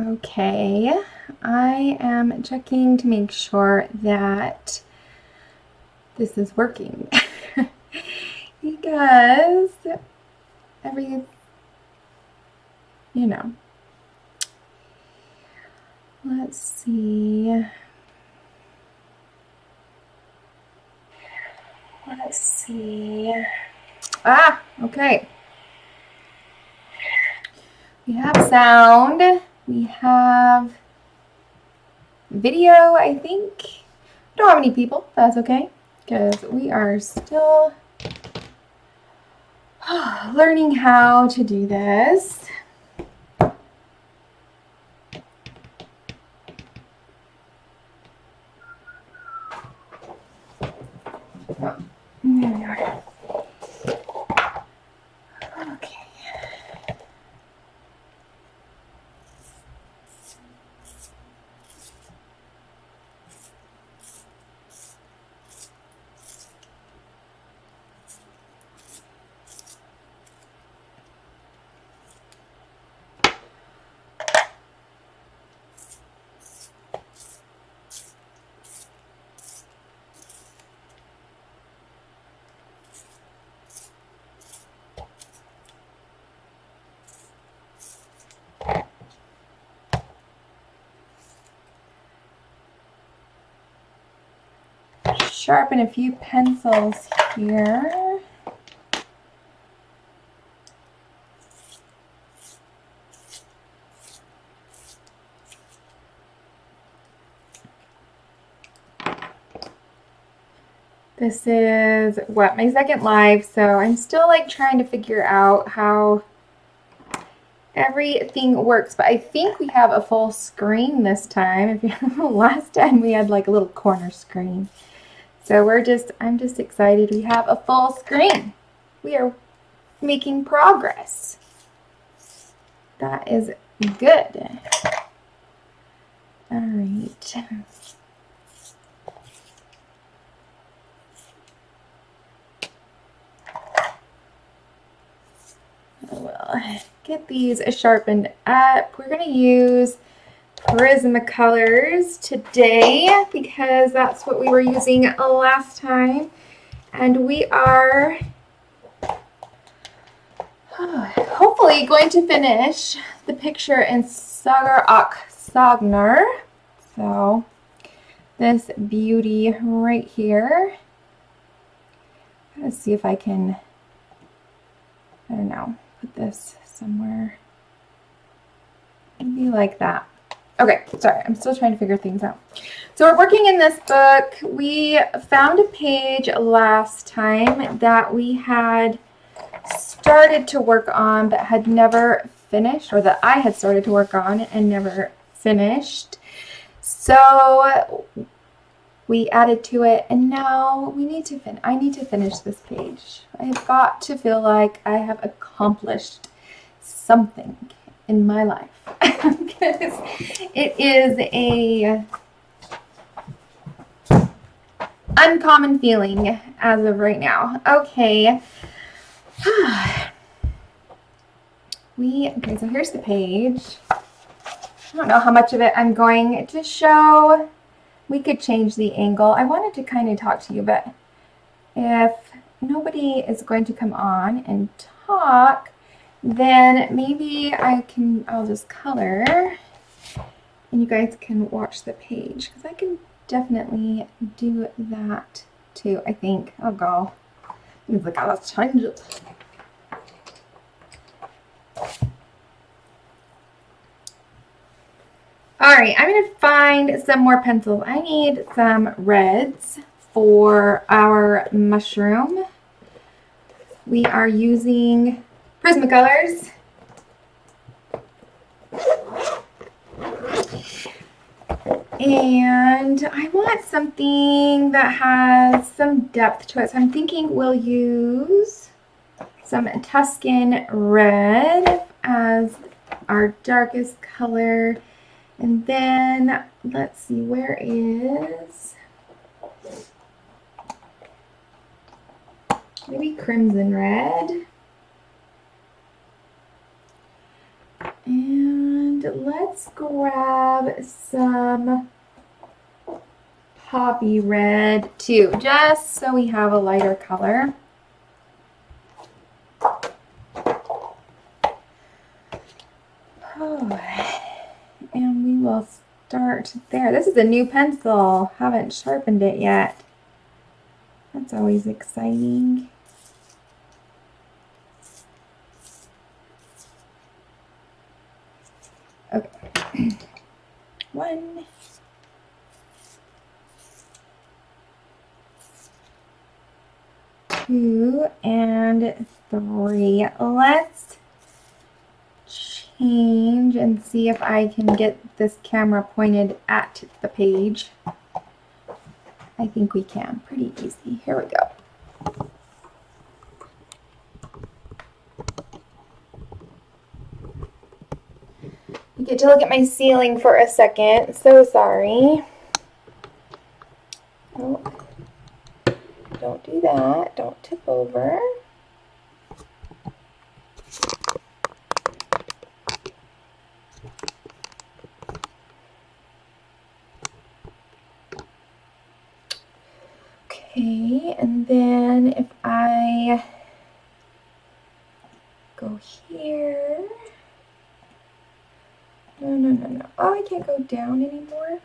Okay, I am checking to make sure that this is working because you know, let's see. Okay. We have sound. We have video, I think. We don't have any people. That's okay, because we are still learning how to do this. There we are. Okay. Sharpen a few pencils here. This is my second live, so I'm still like trying to figure out how everything works, but I think we have a full screen this time. If you remember last time we had like a little corner screen. So I'm just excited we have a full screen. We are making progress. That is good. All right. We'll get these sharpened up. We're going to use Prismacolors today because that's what we were using last time. And we are hopefully going to finish the picture in Sagar ak Sagnar. So this beauty right here. Let's see if I can, I don't know, put this somewhere. Maybe like that. Okay, sorry, I'm still trying to figure things out. So we're working in this book. We found a page last time that we had started to work on but had never finished, or that I had started to work on and never finished. So we added to it, and now I need to finish this page. I have got to feel like I have accomplished something in my life. Because it is a uncommon feeling as of right now. Okay. Okay, so here's the page. I don't know how much of it I'm going to show. We could change the angle. I wanted to kind of talk to you, but if nobody is going to come on and talk, then maybe I'll just color and you guys can watch the page, because I can definitely do that too, I think. Oh god. He's like, let's change it. Alright, I'm going to find some more pencils. I need some reds for our mushroom. We are using Prismacolors. And I want something that has some depth to it. So I'm thinking we'll use some Tuscan red as our darkest color. And then let's see, where is maybe crimson red. And let's grab some poppy red too, just so we have a lighter color. Oh, and we will start there. This is a new pencil. Haven't sharpened it yet. That's always exciting. Okay. 1, 2, and 3. Let's change and see if I can get this camera pointed at the page. I think we can. Pretty easy. Here we go. You get to look at my ceiling for a second. So sorry. Oh, don't do that. Don't tip over. Okay, and then if I go here. No. Oh, I can't go down anymore.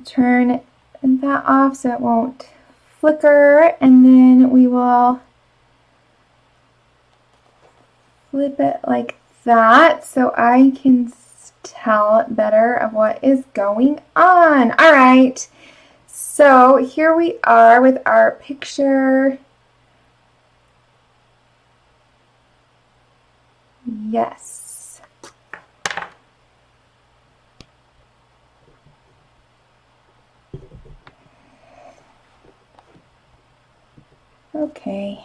Turn that off so it won't flicker, and then we will flip it like that so I can tell better of what is going on. All right, so here we are with our picture. Yes. Okay.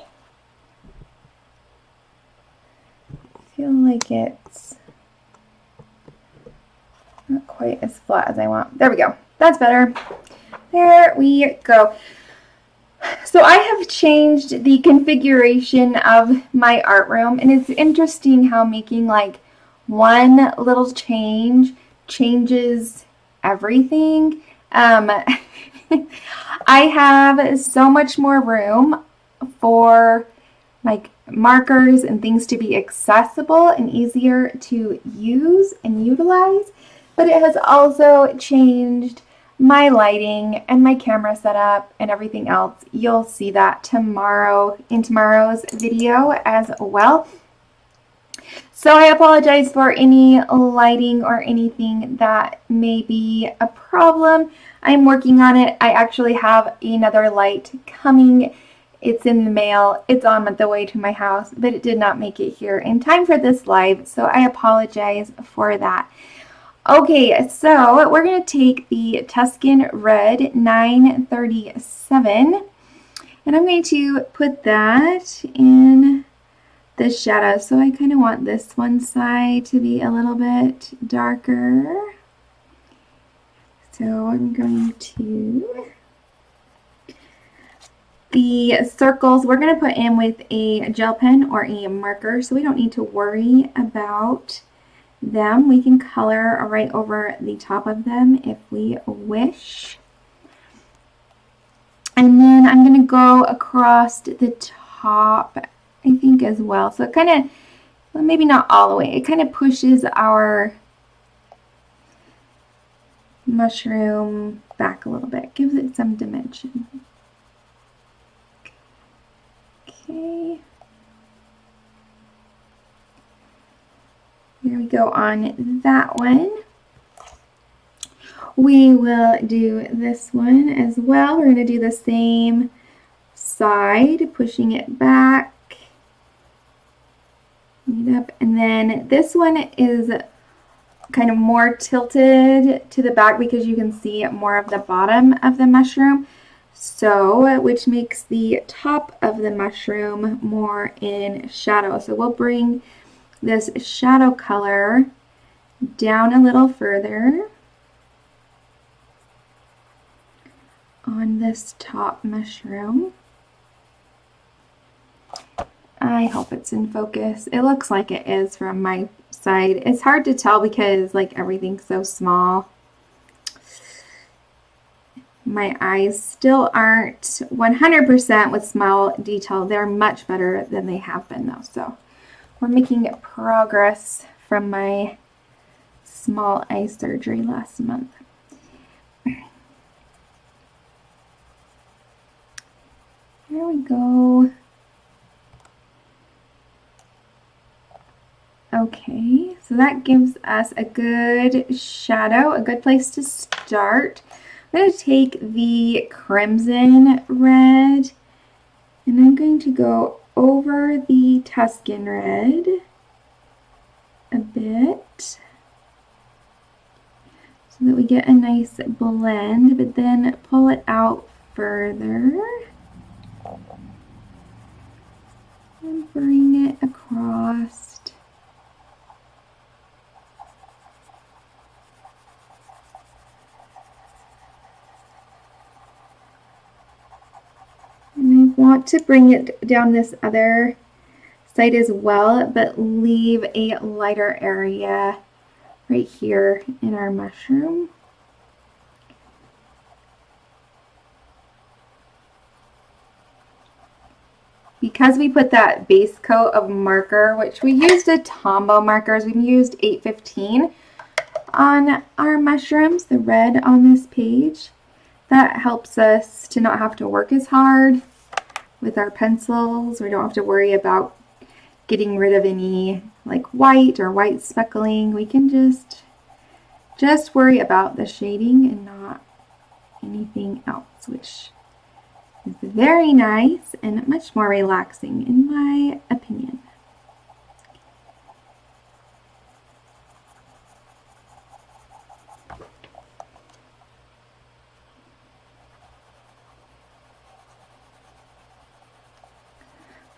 I feel like it's not quite as flat as I want. There we go. That's better. There we go. So I have changed the configuration of my art room, and it's interesting how making like one little change changes everything. I have so much more room for like markers and things to be accessible and easier to use and utilize, but it has also changed my lighting and my camera setup and everything else. You'll see that tomorrow in tomorrow's video as well. So I apologize for any lighting or anything that may be a problem. I'm working on it. I actually have another light coming. It's in the mail. It's on the way to my house, but it did not make it here in time for this live, so I apologize for that. Okay, so we're going to take the Tuscan Red 937, and I'm going to put that in the shadow. So I kind of want this one side to be a little bit darker. So I'm going to... The circles we're going to put in with a gel pen or a marker, so we don't need to worry about them. We can color right over the top of them if we wish. And then I'm going to go across the top, I think, as well. So it kind of, well, maybe not all the way, it kind of pushes our mushroom back a little bit, gives it some dimension. Okay, there we go on that one. We will do this one as well. We're going to do the same side, pushing it back. Up. And then this one is kind of more tilted to the back because you can see more of the bottom of the mushroom. So, which makes the top of the mushroom more in shadow. So we'll bring this shadow color down a little further on this top mushroom. I hope it's in focus. It looks like it is from my side. It's hard to tell because like everything's so small. My eyes still aren't 100% with small detail. They're much better than they have been though. So we're making progress from my small eye surgery last month. There we go. Okay, so that gives us a good shadow, a good place to start. I'm going to take the crimson red and I'm going to go over the Tuscan red a bit so that we get a nice blend, but then pull it out further and bring it across. And I want to bring it down this other side as well, but leave a lighter area right here in our mushroom. Because we put that base coat of marker, which we used a Tombow markers, we used 815 on our mushrooms, the red on this page. That helps us to not have to work as hard with our pencils. We don't have to worry about getting rid of any like white or white speckling. We can just worry about the shading and not anything else, which is very nice and much more relaxing in my opinion.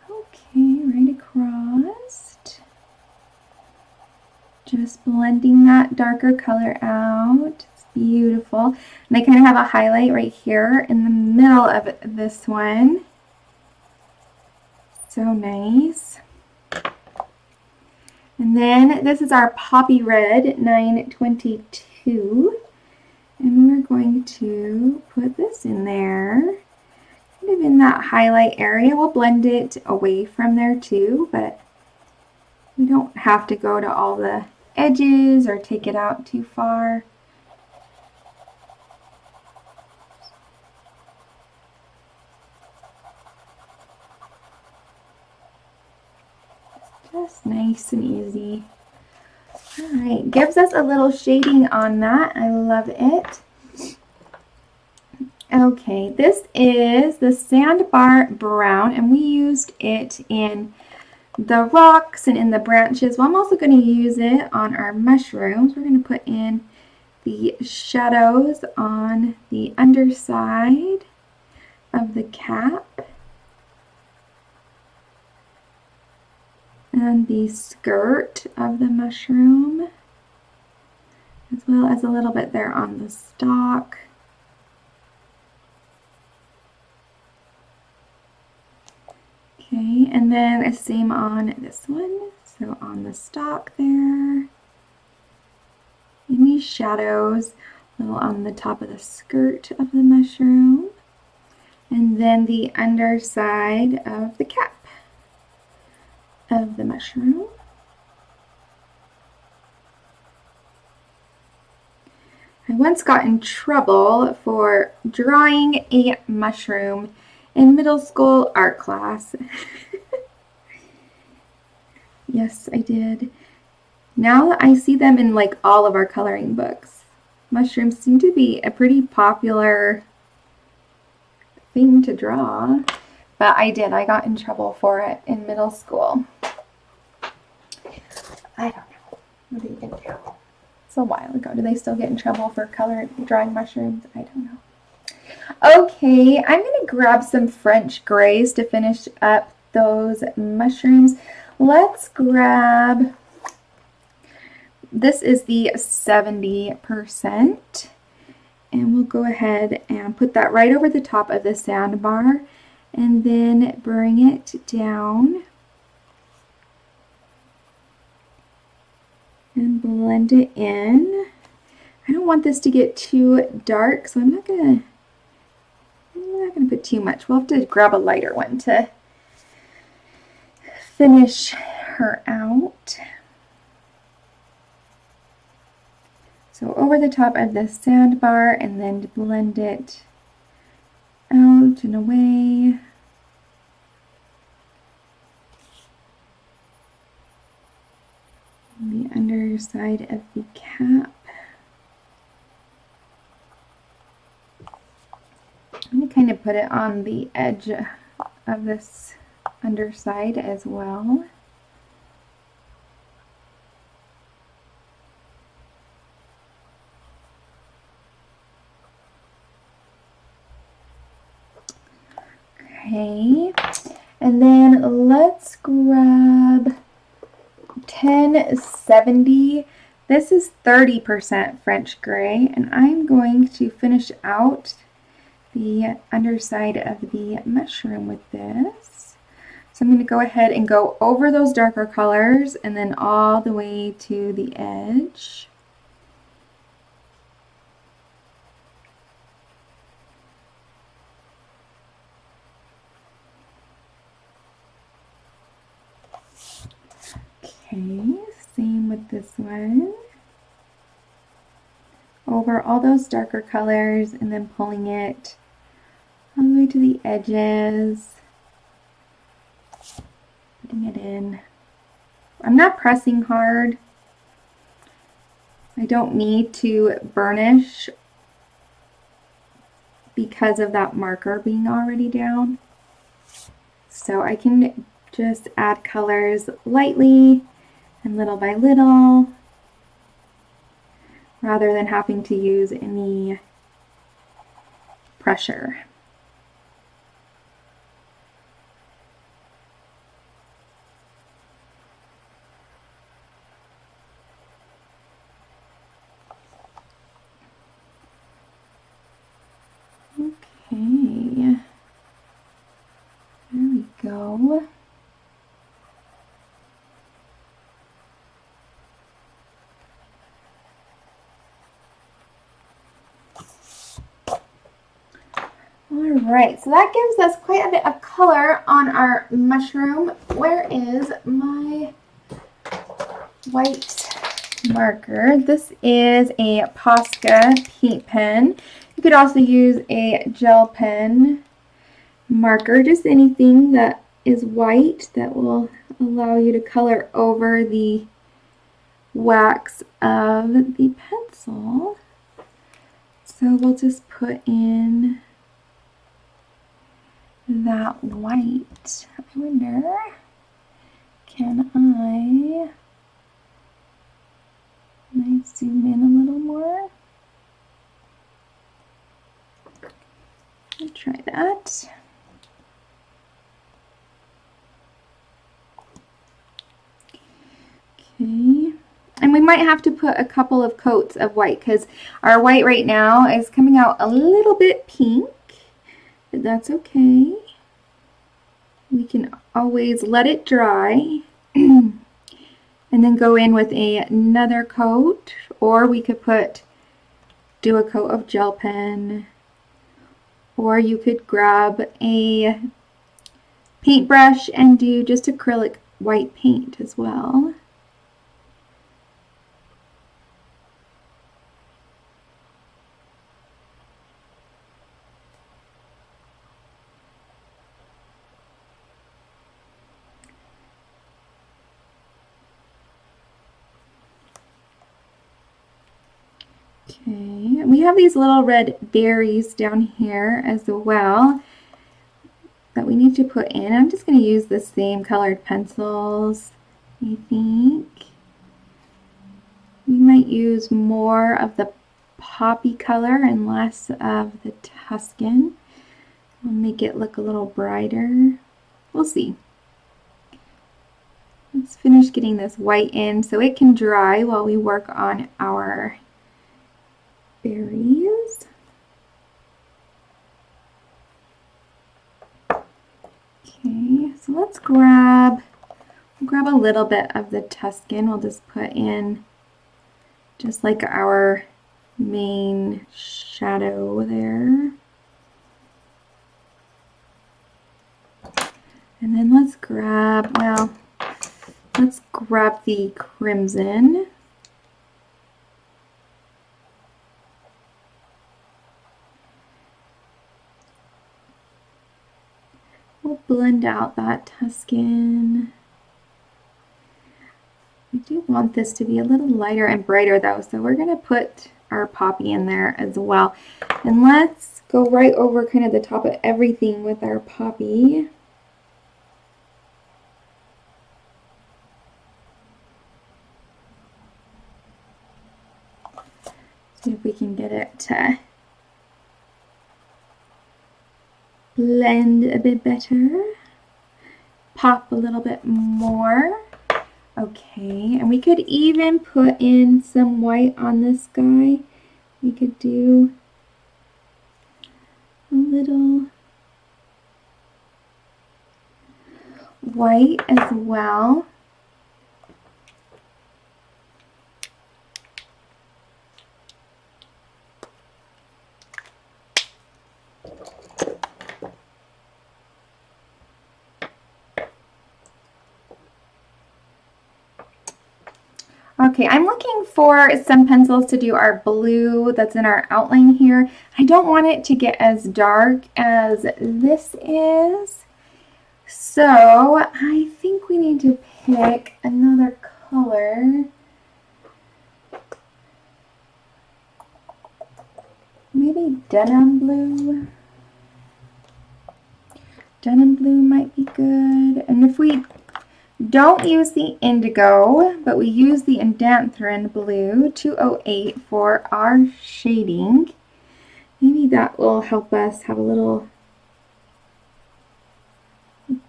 Okay, right across. Just blending that darker color out. It's beautiful. And I kind of have a highlight right here in the middle of this one. So nice. And then this is our Poppy Red 922. And we're going to put this in there. Kind of in that highlight area. We'll blend it away from there too, but we don't have to go to all the edges or take it out too far. Just nice and easy. All right, gives us a little shading on that. I love it. Okay, this is the Sandbar Brown, and we used it in the rocks and in the branches. Well, I'm also going to use it on our mushrooms. We're going to put in the shadows on the underside of the cap and the skirt of the mushroom, as well as a little bit there on the stalk. Okay, and then the same on this one. So on the stalk there, any shadows, a little on the top of the skirt of the mushroom, and then the underside of the cap of the mushroom. I once got in trouble for drawing a mushroom in middle school art class. Yes, I did. Now I see them in like all of our coloring books. Mushrooms seem to be a pretty popular thing to draw. But I did. I got in trouble for it in middle school. I don't know. What are you going to do? It's a while ago. Do they still get in trouble for drawing mushrooms? I don't know. Okay, I'm going to grab some French grays to finish up those mushrooms. Let's grab, this is the 70%. And we'll go ahead and put that right over the top of the sandbar and then bring it down and blend it in. I don't want this to get too dark, so I'm not gonna put too much. We'll have to grab a lighter one to finish her out. So over the top of the sandbar and then blend it out and away. The underside of the cap. I'm going to kind of put it on the edge of this underside as well. Okay, and then let's grab 1070. This is 30% French gray, and I'm going to finish out the underside of the mushroom with this. So I'm going to go ahead and go over those darker colors and then all the way to the edge. Okay, same with this one. Over all those darker colors and then pulling it all the way to the edges. Putting it in. I'm not pressing hard. I don't need to burnish because of that marker being already down. So I can just add colors lightly and little by little rather than having to use any pressure. Okay, there we go. Alright, so that gives us quite a bit of color on our mushroom. Where is my white marker? This is a Posca paint pen. You could also use a gel pen marker, just anything that is white that will allow you to color over the wax of the pencil. So we'll just put in that white. I wonder, can I zoom in a little more? I'll try that. Okay. And we might have to put a couple of coats of white because our white right now is coming out a little bit pink, but that's okay. We can always let it dry and then go in with another coat, or we could do a coat of gel pen, or you could grab a paintbrush and do just acrylic white paint as well. Okay, we have these little red berries down here as well. that we need to put in. I'm just going to use the same colored pencils, I think. We might use more of the poppy color and less of the Tuscan. We'll make it look a little brighter. We'll see. Let's finish getting this white in so it can dry while we work on our berries. Okay, so let's grab a little bit of the Tuscan. We'll just put in just like our main shadow there. And then let's grab the crimson. We'll blend out that Tuscan. We do want this to be a little lighter and brighter though, so we're going to put our poppy in there as well. And let's go right over kind of the top of everything with our poppy. See if we can get it to blend a bit better. Pop a little bit more. Okay, and we could even put in some white on this guy. We could do a little white as well. Okay, I'm looking for some pencils to do our blue that's in our outline here. I don't want it to get as dark as this is. So I think we need to pick another color. Maybe denim blue. Denim blue might be good. And if we don't use the indigo, but we use the Indanthrene blue 208 for our shading, maybe that will help us have a little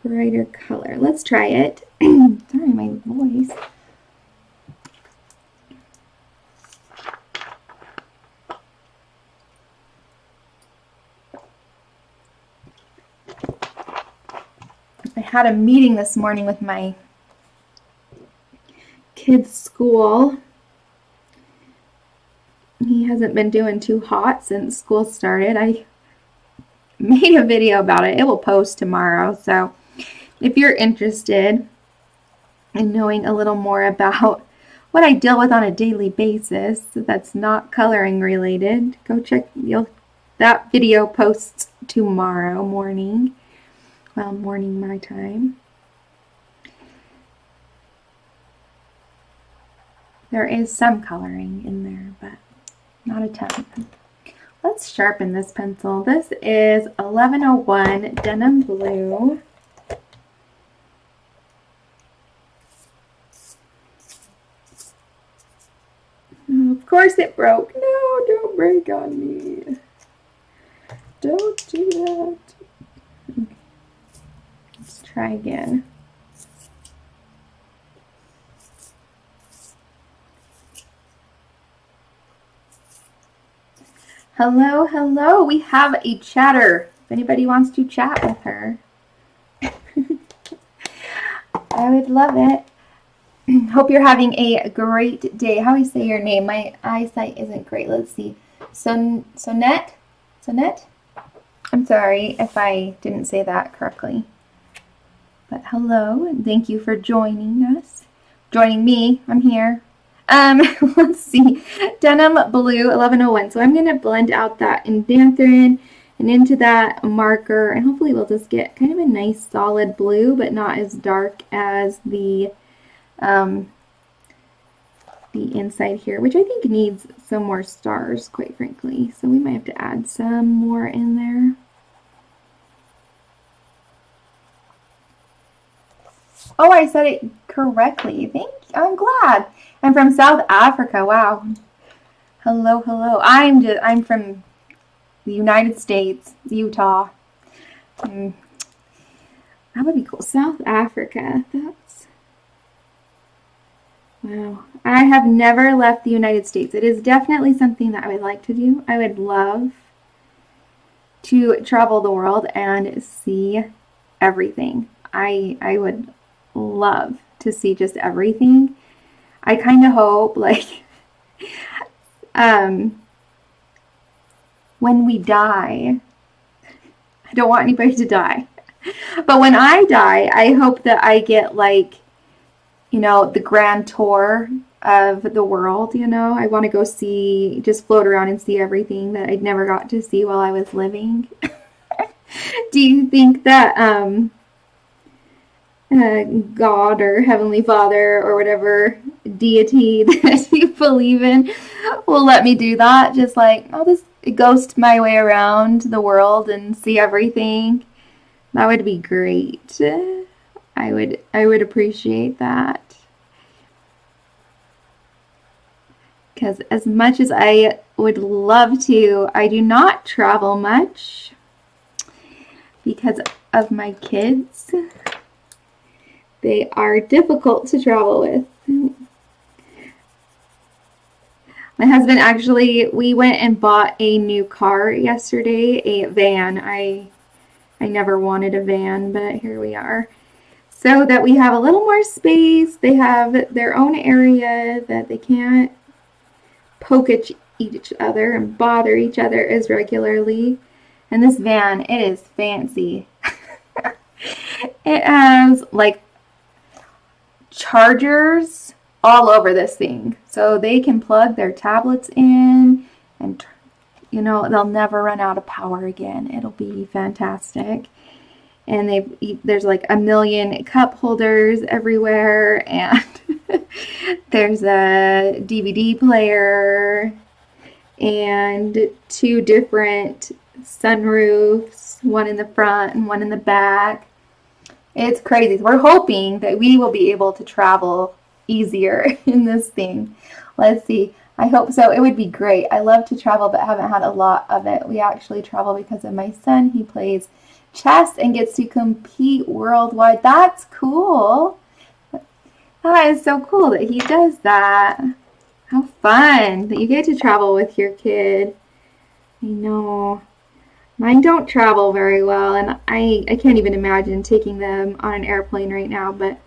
brighter color. Let's try it. Sorry, my voice. I had a meeting this morning with my kid's school. He hasn't been doing too hot since school started. I made a video about it. It will post tomorrow. So if you're interested in knowing a little more about what I deal with on a daily basis that's not coloring related, go check. That video posts tomorrow morning. Well, morning my time. There is some coloring in there, but not a ton. Let's sharpen this pencil. This is 1101 Denim Blue. Oh, of course it broke. No, don't break on me. Don't do that. Let's try again. Hello, hello. We have a chatter. If anybody wants to chat with her, I would love it. Hope you're having a great day. How do you say your name? My eyesight isn't great. Let's see. Sonette? I'm sorry if I didn't say that correctly. But hello, and thank you for joining us. Joining me. I'm here. Let's see. Denim Blue 1101. So I'm going to blend out that Indanthrene and into that marker, and hopefully we'll just get kind of a nice solid blue, but not as dark as the inside here, which I think needs some more stars, quite frankly. So we might have to add some more in there. Oh, I said it correctly. Thank you. I'm glad. I'm from South Africa. Wow. Hello, hello. I'm from the United States, Utah. That would be cool. South Africa. That's wow. I have never left the United States. It is definitely something that I would like to do. I would love to travel the world and see everything. I would love to see just everything. I kind of hope like when we die, I don't want anybody to die. But when I die, I hope that I get like, the grand tour of the world, I want to go see, just float around and see everything that I'd never got to see while I was living. Do you think that God or Heavenly Father or whatever deity that you believe in will let me do that? Just like, I'll just ghost my way around the world and see everything. That would be great. I would appreciate that. Because as much as I would love to, I do not travel much because of my kids. They are difficult to travel with. My husband actually, we went and bought a new car yesterday, a van. I never wanted a van, but here we are. So that we have a little more space. They have their own area that they can't poke at each other and bother each other as regularly. And this van, it is fancy. It has like chargers all over this thing, so they can plug their tablets in and they'll never run out of power again. It'll be fantastic. And there's like a million cup holders everywhere, and there's a DVD player and 2 different sunroofs, one in the front and one in the back. It's crazy. We're hoping that we will be able to travel easier in this thing. Let's see. I hope so. It would be great. I love to travel, but haven't had a lot of it. We actually travel because of my son. He plays chess and gets to compete worldwide. That's cool. That is so cool that he does that. How fun that you get to travel with your kid. I know. Mine don't travel very well, and I can't even imagine taking them on an airplane right now, but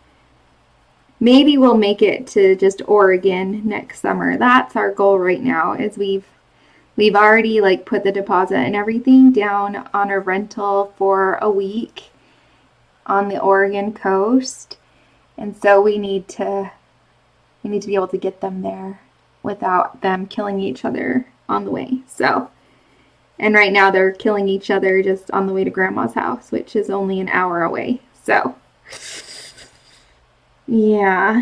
maybe we'll make it to just Oregon next summer. That's our goal right now, is we've already like put the deposit and everything down on a rental for a week on the Oregon coast. And so we need to be able to get them there without them killing each other on the way. And right now they're killing each other just on the way to Grandma's house, which is only an hour away. So, yeah.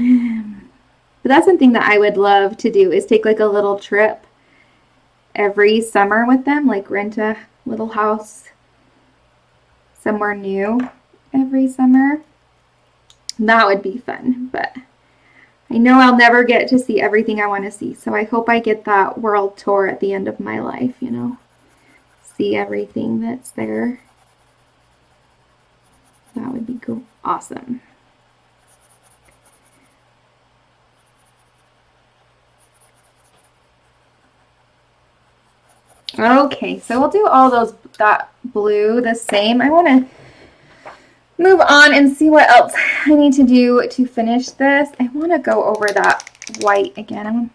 But that's something that I would love to do, is take like a little trip every summer with them, like rent a little house somewhere new every summer. That would be fun, but I know I'll never get to see everything I want to see. So I hope I get that world tour at the end of my life, see everything that's there. That would be cool. Awesome. Okay, so we'll do all that blue the same. I want to move on and see what else I need to do to finish this. I want to go over that white again.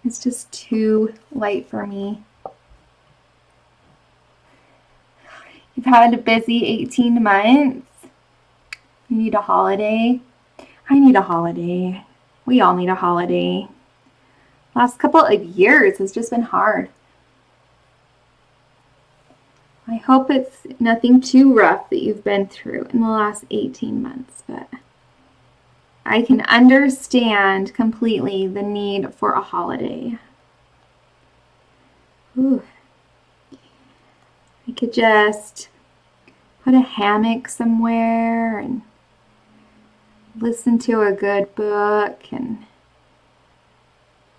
It's just too light for me. You've had a busy 18 months. You need a holiday. I need a holiday. We all need a holiday. Last couple of years has just been hard. I hope it's nothing too rough that you've been through in the last 18 months, but I can understand completely the need for a holiday. Ooh. I could just put a hammock somewhere and listen to a good book and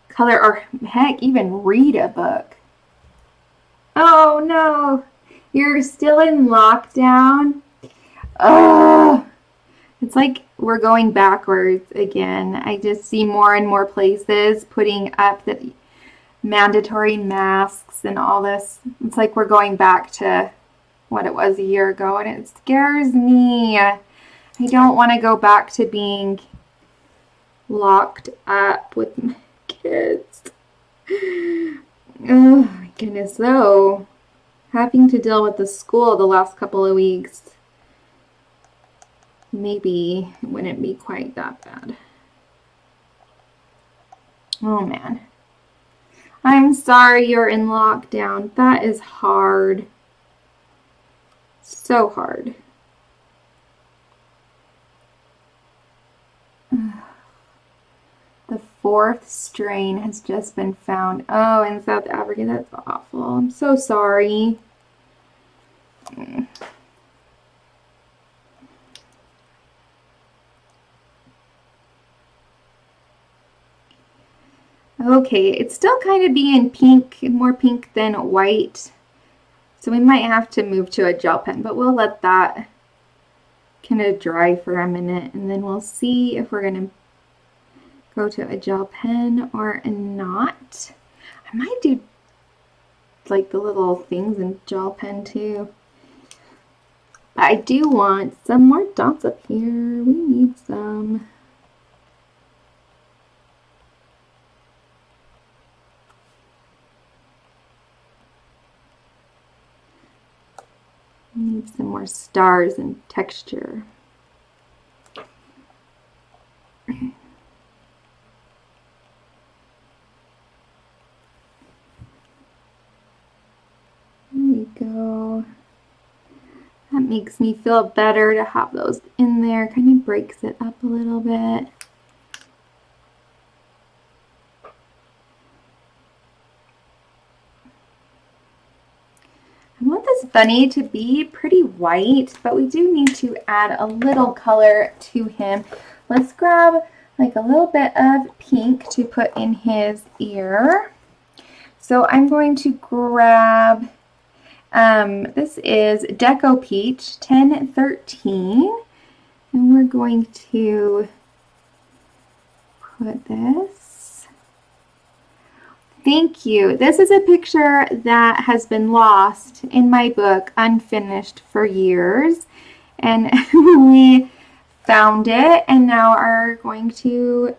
color, or heck, even read a book. Oh no, you're still in lockdown? Oh, it's like we're going backwards again. I just see more and more places putting up the mandatory masks and all this. It's like we're going back to what it was a year ago, and it scares me. I don't want to go back to being locked up with my kids. Oh my goodness, though. Having to deal with the school the last couple of weeks, maybe it wouldn't be quite that bad. Oh man. I'm sorry you're in lockdown. That is hard. So hard. The 4th strain has just been found. Oh, in South Africa. That's awful. I'm so sorry. Okay, it's still kind of being pink, more pink than white. So we might have to move to a gel pen, but we'll let that kind of dry for a minute, and then we'll see if we're going to go to a gel pen or not. I might do like the little things in gel pen too. But I do want some more dots up here. We need some. Need some more stars and texture. There we go. That makes me feel better to have those in there. Kind of breaks it up a little bit. I want this bunny to be pretty white, but we do need to add a little color to him. Let's grab like a little bit of pink to put in his ear. So I'm going to grab, this is Deco Peach 1013, and we're going to put this. Thank you. This is a picture that has been lost in my book, Unfinished, for years. And we found it and now are going to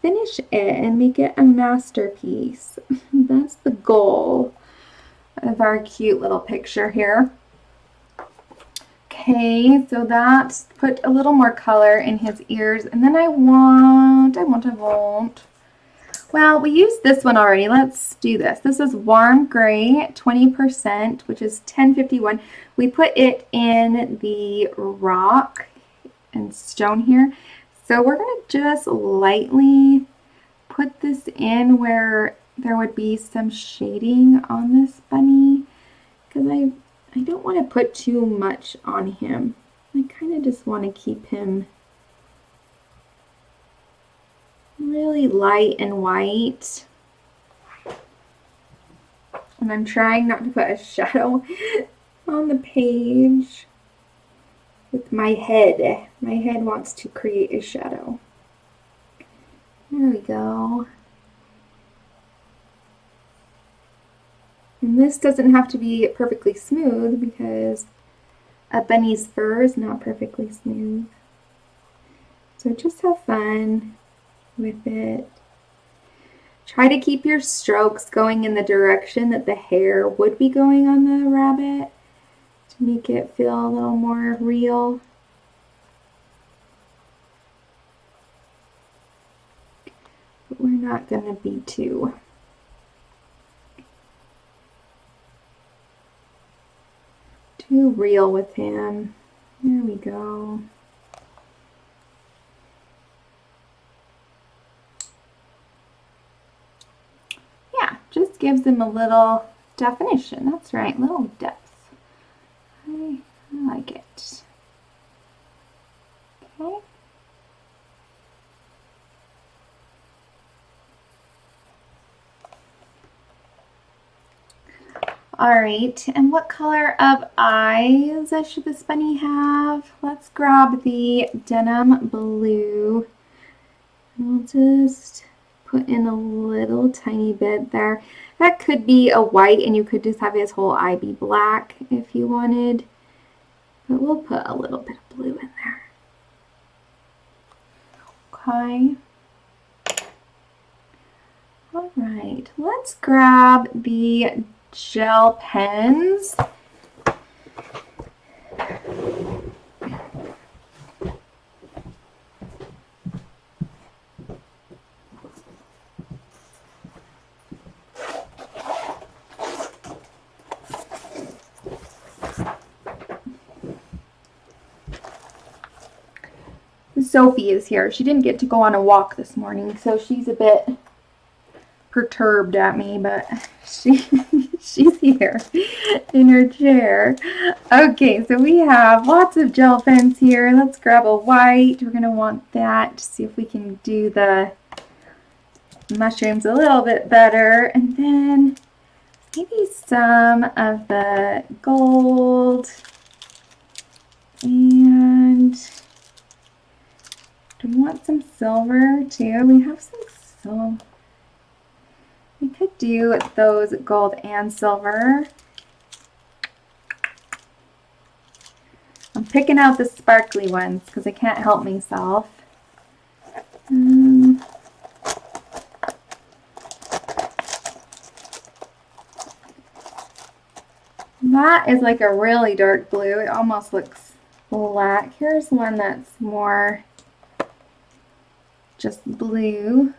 finish it and make it a masterpiece. That's the goal of our cute little picture here. Okay, so that's put a little more color in his ears. And then I want. Well, we used this one already. Let's do this. This is Warm Gray, 20%, which is 1051. We put it in the rock and stone here. So we're going to just lightly put this in where there would be some shading on this bunny, because I don't want to put too much on him. I kind of just want to keep him really light and white. And I'm trying not to put a shadow on the page with my head. My head wants to create a shadow. There we go. And this doesn't have to be perfectly smooth because a bunny's fur is not perfectly smooth. So just have fun with it. Try to keep your strokes going in the direction that the hair would be going on the rabbit to make it feel a little more real. But we're not going to be too real with him. There we go. Just gives them a little definition. That's right, little depth. I like it. Okay. right, and what color of eyes should this bunny have? Let's grab the denim blue. We'll just put in a little tiny bit there. That could be a white, and you could just have his whole eye be black if you wanted. But we'll put a little bit of blue in there. Okay. All right, let's grab the gel pens. Sophie is here. She didn't get to go on a walk this morning, so she's a bit perturbed at me, but she's here in her chair. Okay, so we have lots of gel pens here. Let's grab a white. We're going to want that to see if we can do the mushrooms a little bit better. And then maybe some of the gold. And do we want some silver too? We have some silver. We could do those gold and silver. I'm picking out the sparkly ones because I can't help myself. That is like a really dark blue. It almost looks black. Here's one that's more just blue.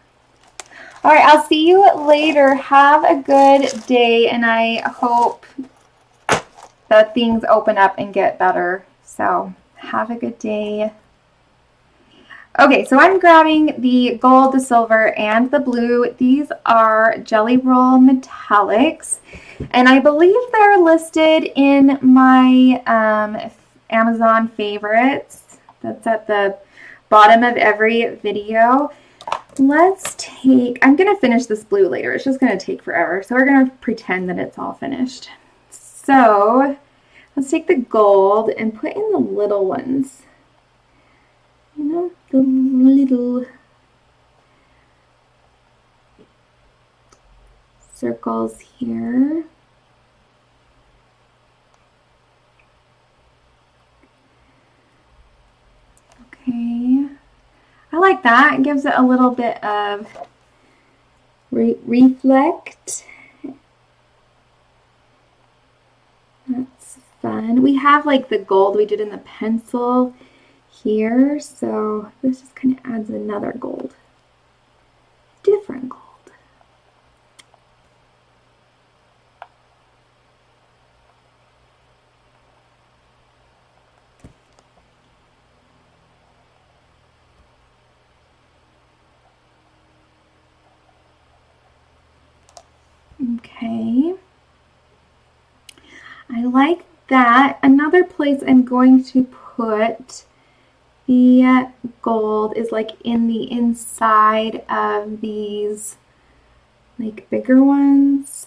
All right, I'll see you later. Have a good day, and I hope that things open up and get better. So have a good day. Okay, so I'm grabbing the gold, the silver, and the blue. These are Jelly Roll Metallics, and I believe they're listed in my Amazon favorites. That's at the bottom of every video. Let's take, I'm going to finish this blue later. It's just going to take forever. So we're going to pretend that it's all finished. So let's take the gold and put in the little ones. You know, the little circles here. Okay. I like that. It gives it a little bit of reflect. That's fun. We have like the gold we did in the pencil here, so this just kind of adds another gold. Different gold. Okay, I like that. Another place I'm going to put the gold is like in the inside of these like bigger ones.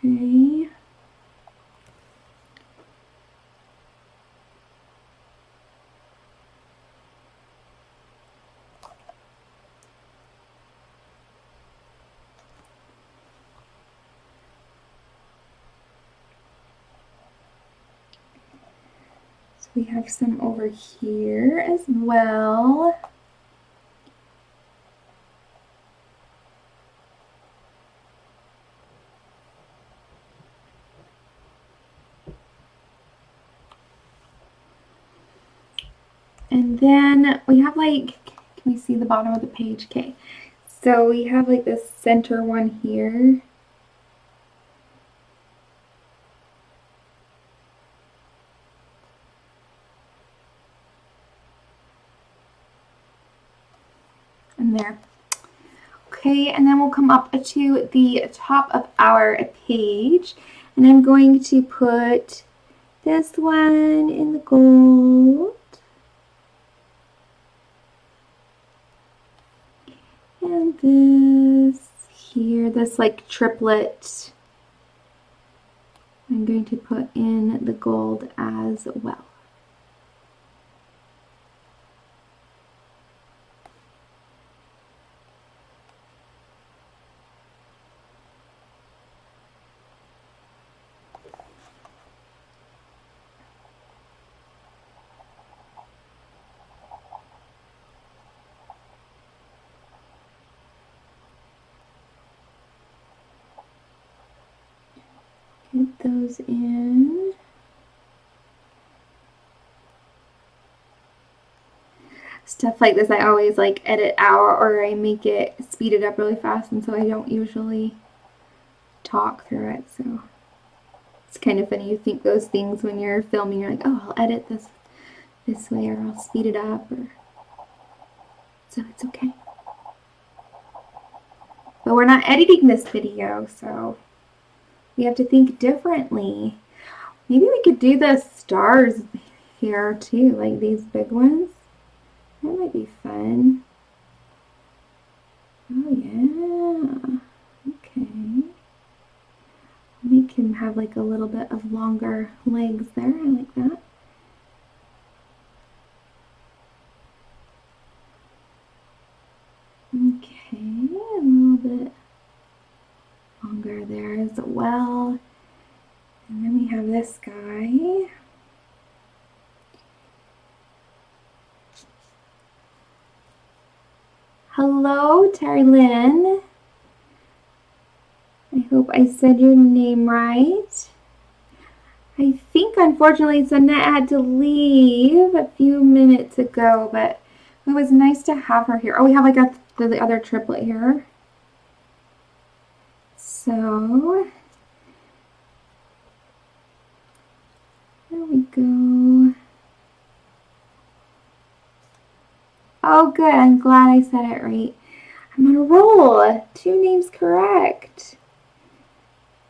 Okay. We have some over here as well. And then we have like, can we see the bottom of the page? Okay. So we have like this center one here. There. Okay, and then we'll come up to the top of our page, and I'm going to put this one in the gold. this like triplet, I'm going to put in the gold as well. Get those in. Stuff like this I always like edit out, or I make it speed it up really fast, and so I don't usually talk through it. So it's kind of funny, you think those things when you're filming, you're like, oh, I'll edit this way, or I'll speed it up, or so it's okay. But we're not editing this video, so we have to think differently. Maybe we could do the stars here too, like these big ones. That might be fun. Oh yeah. Okay. Make him have like a little bit of longer legs there. I like that. Okay, a little bit longer there as well. And then we have this guy. Hello, Terry Lynn. I hope I said your name right. I think, unfortunately, Sunette had to leave a few minutes ago, but it was nice to have her here. Oh, we have like the other triplet here. So, there we go. Oh, good. I'm glad I said it right. I'm on a roll. 2 names correct.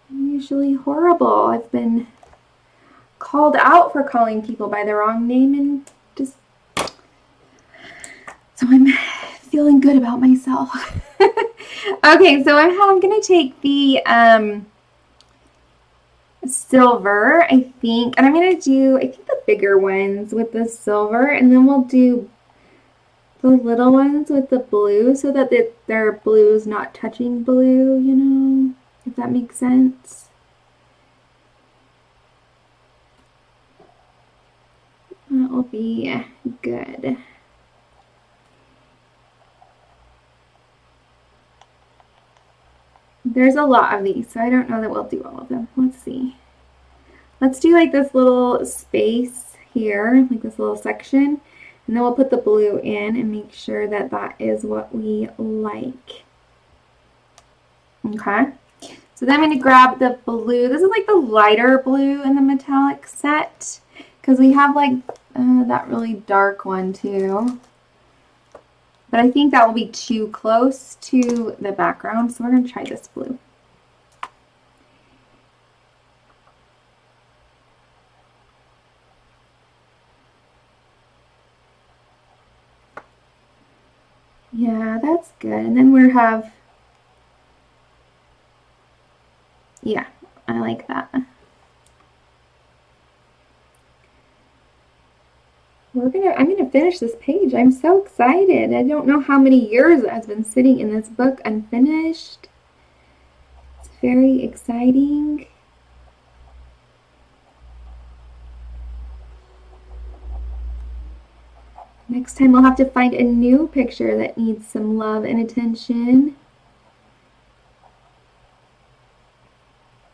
I'm usually horrible. I've been called out for calling people by the wrong name, and just so I'm feeling good about myself. Okay, so I'm gonna take the silver, I think, and I'm gonna do, I think, the bigger ones with the silver, and then we'll do the little ones with the blue, so that their blue is not touching blue, you know, if that makes sense. That will be good. There's a lot of these, so I don't know that we'll do all of them. Let's see. Let's do like this little space here, like this little section, and then we'll put the blue in and make sure that that is what we like. Okay. So then I'm going to grab the blue. This is like the lighter blue in the metallic set, because we have like that really dark one too. But I think that will be too close to the background, so we're going to try this blue. Yeah, that's good. And then we have, yeah, I like that. I'm gonna finish this page. I'm so excited. I don't know how many years it has been sitting in this book unfinished. It's very exciting. Next time we'll have to find a new picture that needs some love and attention.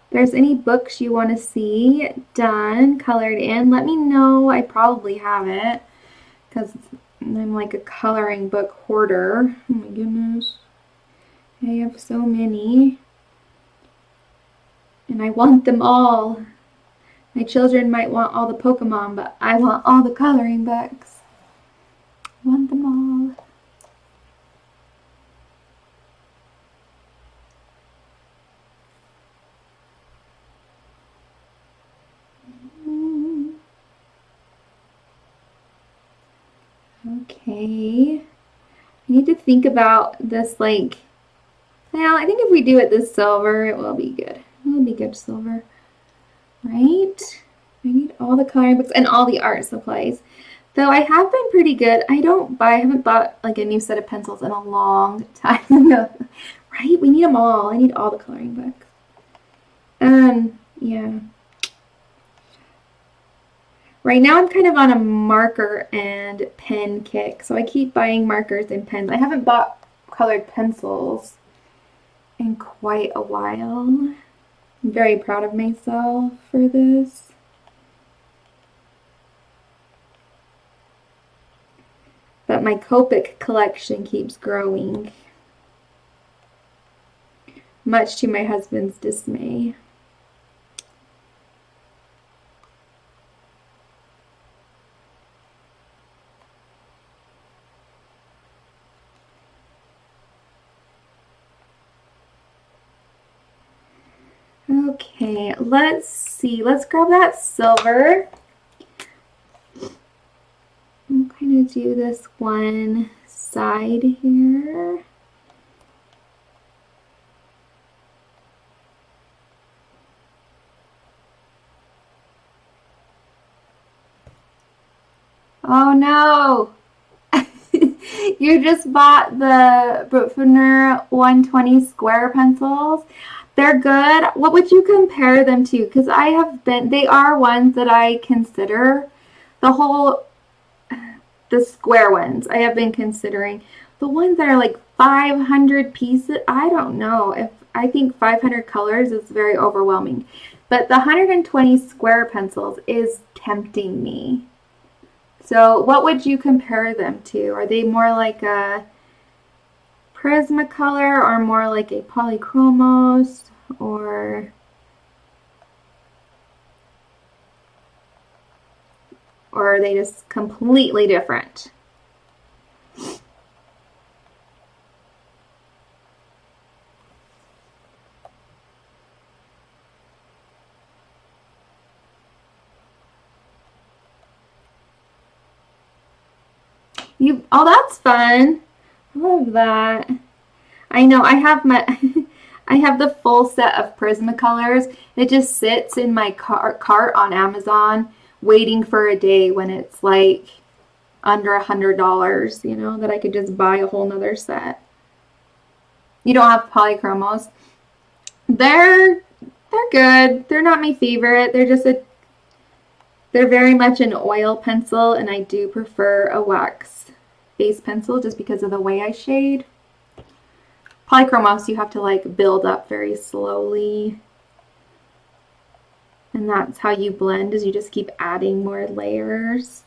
If there's any books you want to see done, colored in, let me know. I probably have it, because I'm like a coloring book hoarder. Oh my goodness. I have so many. And I want them all. My children might want all the Pokemon, but I want all the coloring books. I want them all. Okay. I need to think about this, like, Well, I think if we do it this silver, it will be good. It will be good silver. Right? I need all the coloring books and all the art supplies. Though I have been pretty good. I haven't bought like a new set of pencils in a long time. Right? We need them all. I need all the coloring books. Yeah. Right now I'm kind of on a marker and pen kick, so I keep buying markers and pens. I haven't bought colored pencils in quite a while. I'm very proud of myself for this. But my Copic collection keeps growing, much to my husband's dismay. Okay, let's see. Let's grab that silver. I'm kind of do this one side here. Oh no! You just bought the Bruckner 120 square pencils. They're good. What would you compare them to? Because they are ones that I consider. The square ones I have been considering. The ones that are like 500 pieces, I don't know. I think 500 colors is very overwhelming. But the 120 square pencils is tempting me. So what would you compare them to? Are they more like a Prismacolor or more like a Polychromos, or are they just completely different? Oh, that's fun. I love that. I know I have I have the full set of Prismacolors. It just sits in my cart on Amazon waiting for a day when it's like under $100, you know, that I could just buy a whole nother set. You don't have Polychromos. They're good. They're not my favorite. They're very much an oil pencil, and I do prefer a wax base pencil just because of the way I shade. Polychromos, you have to like build up very slowly. And that's how you blend, is you just keep adding more layers.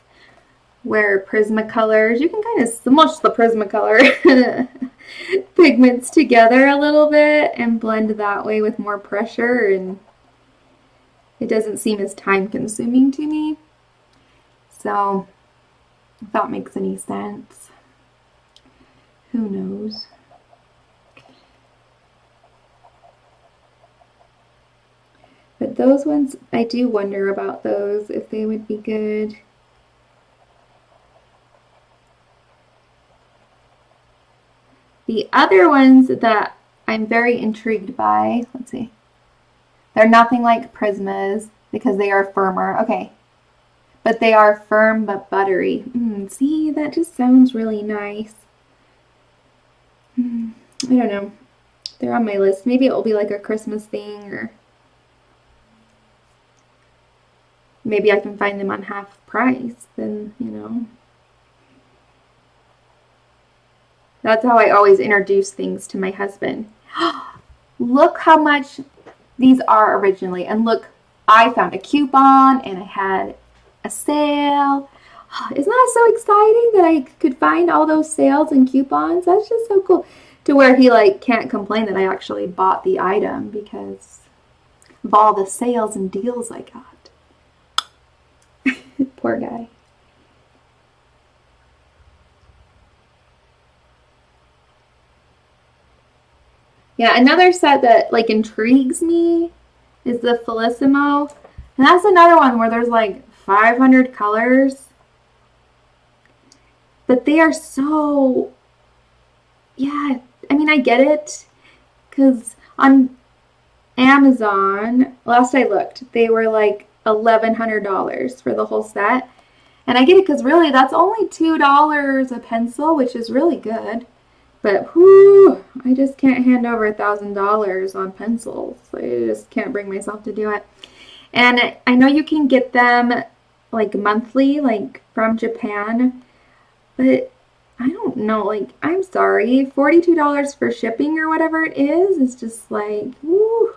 Where Prismacolors, you can kind of smush the Prismacolor pigments together a little bit and blend that way with more pressure, and it doesn't seem as time consuming to me. So, if that makes any sense. Who knows? But those ones, I do wonder about those, if they would be good. The other ones that I'm very intrigued by, let's see. They're nothing like Prismas because they are firmer. Okay. But they are firm but buttery. See, that just sounds really nice. I don't know. They're on my list. Maybe it will be like a Christmas thing, or maybe I can find them on half price. Then, you know. That's how I always introduce things to my husband. Look how much these are originally. And look, I found a coupon and I had a sale. Isn't that so exciting that I could find all those sales and coupons? That's just so cool. To where he like can't complain that I actually bought the item because of all the sales and deals I got. Poor guy. Yeah, another set that like intrigues me is the Felissimo. And that's another one where there's like 500 colors. But they are so, yeah, I mean, I get it. because on Amazon, last I looked, they were like $1,100 for the whole set. And I get it because really that's only $2 a pencil, which is really good. But whoo, I just can't hand over $1,000 on pencils. I just can't bring myself to do it. And I know you can get them like monthly, like from Japan, but I don't know, like, I'm sorry, $42 for shipping or whatever it is just like, whoo,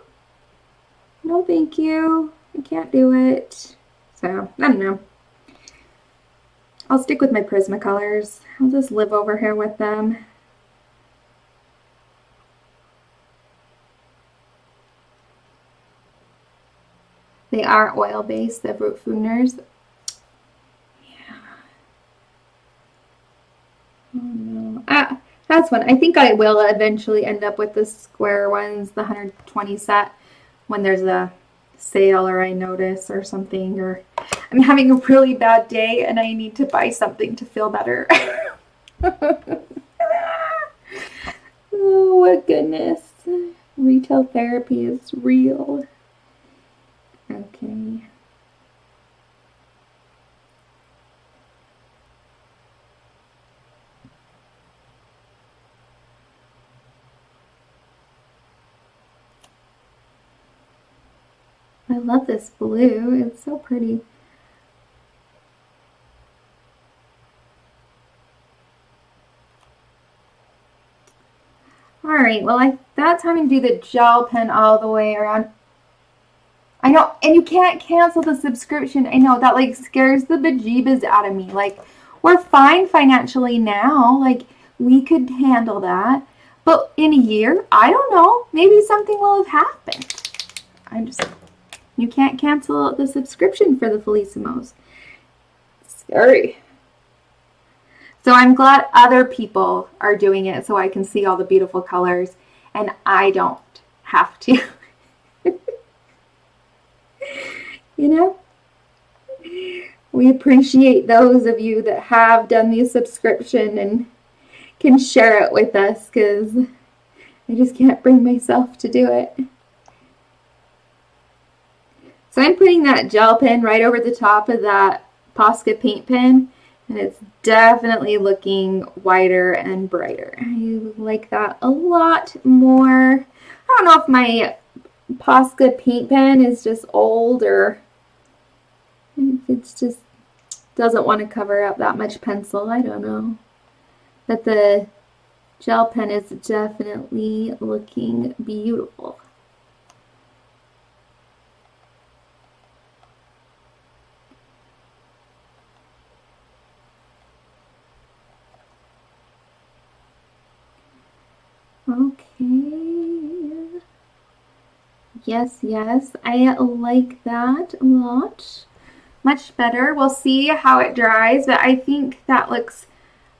no thank you. I can't do it. So, I don't know. I'll stick with my Prismacolors. I'll just live over here with them. They are oil-based, the Brutfuners. Yeah. Oh no. That's one. I think I will eventually end up with the square ones, the 120 set, when there's a sale or I notice or something, or I'm having a really bad day and I need to buy something to feel better. Oh my goodness. Retail therapy is real. Okay. I love this blue. It's so pretty. Alright, well, that's having to do the gel pen all the way around. I know, and you can't cancel the subscription. I know, that like scares the bejeebas out of me. Like, we're fine financially now. Like, we could handle that. But in a year, I don't know. Maybe something will have happened. You can't cancel the subscription for the Felissimos. Scary. So I'm glad other people are doing it so I can see all the beautiful colors and I don't have to. You know? We appreciate those of you that have done the subscription and can share it with us because I just can't bring myself to do it. So I'm putting that gel pen right over the top of that Posca paint pen, and it's definitely looking whiter and brighter. I like that a lot more. I don't know if my Posca paint pen is just old or if it's just doesn't want to cover up that much pencil. I don't know. But the gel pen is definitely looking beautiful. Okay. Yes, I like that a lot. Much better. We'll see how it dries, but I think that looks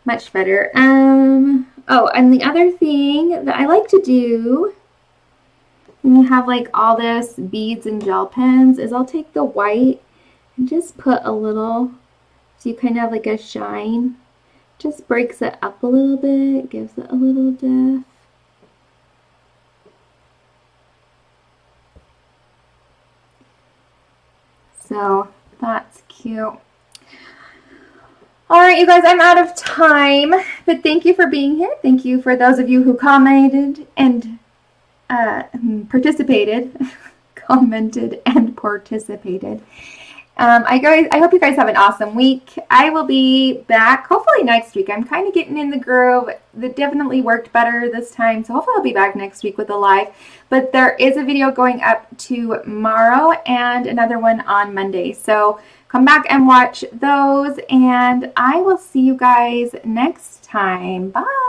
much better. Oh, and the other thing that I like to do when you have like all this beads and gel pens is I'll take the white and just put a little, so you kind of have like a shine. Just breaks it up a little bit, gives it a little depth. So that's cute. All right, you guys, I'm out of time, but thank you for being here. Thank you for those of you who commented and participated. Commented and participated. I hope you guys have an awesome week. I will be back hopefully next week. I'm kind of getting in the groove. That definitely worked better this time, so hopefully I'll be back next week with a live. But there is a video going up tomorrow and another one on Monday. So come back and watch those, and I will see you guys next time. Bye.